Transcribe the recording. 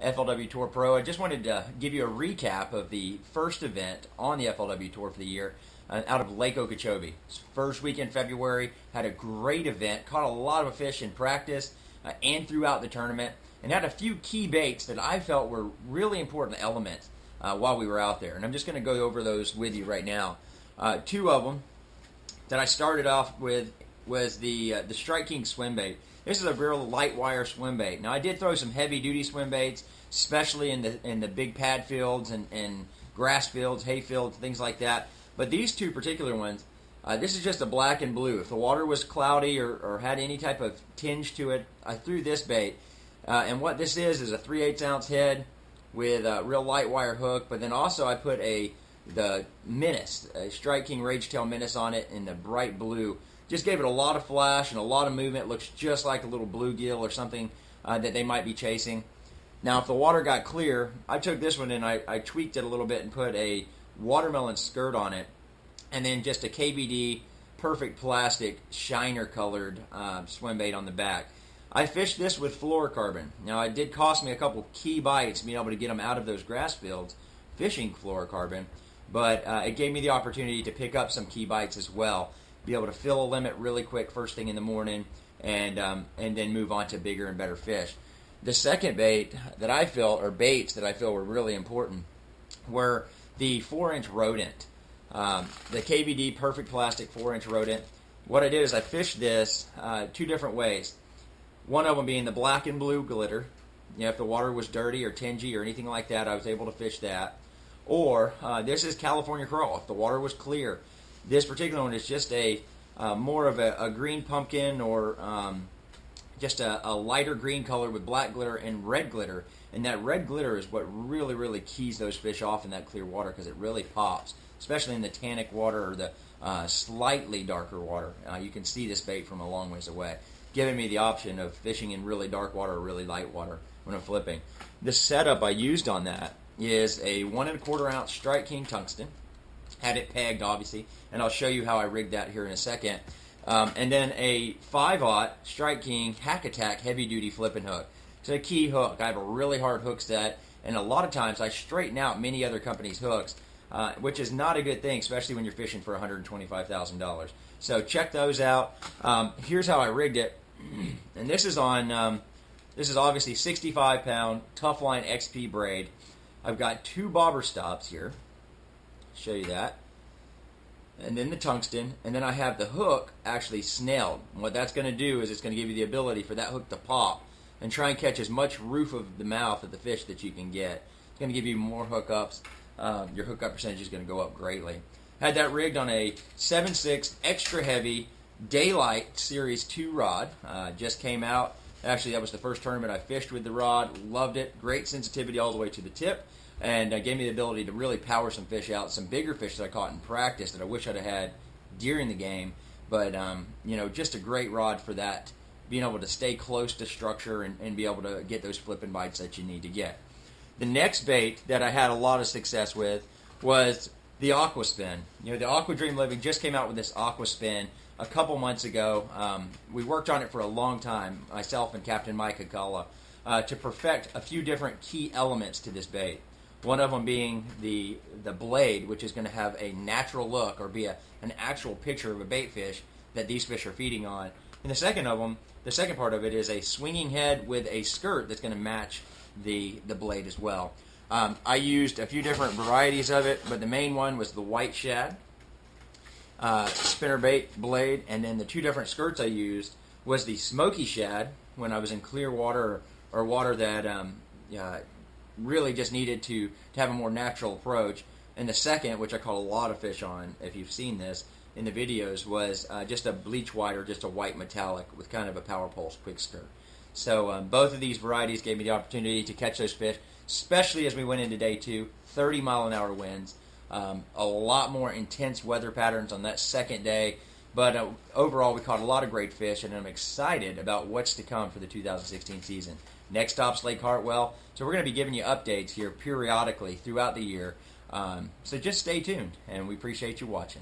FLW Tour Pro. I just wanted to give you a recap of the first event on the FLW Tour for the year out of Lake Okeechobee. First week in February, had a great event, caught a lot of fish in practice and throughout the tournament, and had a few key baits that I felt were really important elements while we were out there. And I'm just going to go over those with you right now. Two of them that I started off with was the Strike King swim bait. This is a real light wire swim bait. Now I did throw some heavy duty swim baits, especially in the big pad fields and grass fields, hay fields, things like that. But these two particular ones, this is just a black and blue. If the water was cloudy or had any type of tinge to it, I threw this bait. And what this is a 3/8 ounce head with a real light wire hook. But then also I put the Menace, a Strike King Rage Tail Menace on it in the bright blue. Just gave it a lot of flash and a lot of movement. Looks just like a little bluegill or something that they might be chasing. Now, if the water got clear, I took this one and I tweaked it a little bit and put a watermelon skirt on it, and then just a KBD perfect plastic shiner colored swim bait on the back. I fished this with fluorocarbon. Now, it did cost me a couple key bites being able to get them out of those grass fields fishing fluorocarbon, but it gave me the opportunity to pick up some key bites as well. Be able to fill a limit really quick first thing in the morning, and then move on to bigger and better fish. The second bait that I feel, or baits that I feel were really important, were the 4-inch rodent. The KVD Perfect Plastic 4-inch rodent. What I did is I fished this two different ways. One of them being the black and blue glitter. You know, if the water was dirty or tingy or anything like that, I was able to fish that. Or this is California Crawl. If the water was clear. This particular one is just a more of a green pumpkin, or just a lighter green color with black glitter and red glitter. And that red glitter is what really, really keys those fish off in that clear water, because it really pops, especially in the tannic water or the slightly darker water. You can see this bait from a long ways away, giving me the option of fishing in really dark water or really light water when I'm flipping. The setup I used on that is a 1 1/4 ounce Strike King tungsten. Had it pegged, obviously, and I'll show you how I rigged that here in a second. And then a 5/0 Strike King Hack Attack heavy duty flipping hook. It's a key hook. I have a really hard hook set, and a lot of times I straighten out many other companies' hooks, which is not a good thing, especially when you're fishing for $125,000. So check those out. Here's how I rigged it, and this is on. This is obviously 65-pound Toughline XP braid. I've got 2 bobber stops here. Show you that, and then the tungsten, and then I have the hook actually snelled. And what that's going to do is it's going to give you the ability for that hook to pop and try and catch as much roof of the mouth of the fish that you can get. It's going to give you more hookups. Your hookup percentage is going to go up greatly. Had that rigged on a 7/6 extra heavy Daylight Series 2 rod. Just came out. Actually, that was the first tournament I fished with the rod. Loved it. Great sensitivity all the way to the tip. And gave me the ability to really power some fish out, some bigger fish that I caught in practice that I wish I'd have had during the game. But, you know, just a great rod for that, being able to stay close to structure and be able to get those flipping bites that you need to get. The next bait that I had a lot of success with was the Aqua Spin. You know, the Aqua Dream Living just came out with this Aqua Spin a couple months ago. We worked on it for a long time, myself and Captain Mike Hakala, to perfect a few different key elements to this bait. One of them being the blade, which is going to have a natural look or be an actual picture of a bait fish that these fish are feeding on. And the second part of it is a swinging head with a skirt that's going to match the blade as well. I used a few different varieties of it, but the main one was the white shad spinnerbait blade, and then the 2 different skirts I used was the smoky shad when I was in clear water or water that really just needed to have a more natural approach. And the second, which I caught a lot of fish on, if you've seen this in the videos, was just a bleach white or just a white metallic with kind of a power pulse quick skirt. So both of these varieties gave me the opportunity to catch those fish, especially as we went into day 2, 30-mile-an-hour winds, a lot more intense weather patterns on that second day. But overall, we caught a lot of great fish, and I'm excited about what's to come for the 2016 season. Next stop's Lake Hartwell, so we're going to be giving you updates here periodically throughout the year. So just stay tuned, and we appreciate you watching.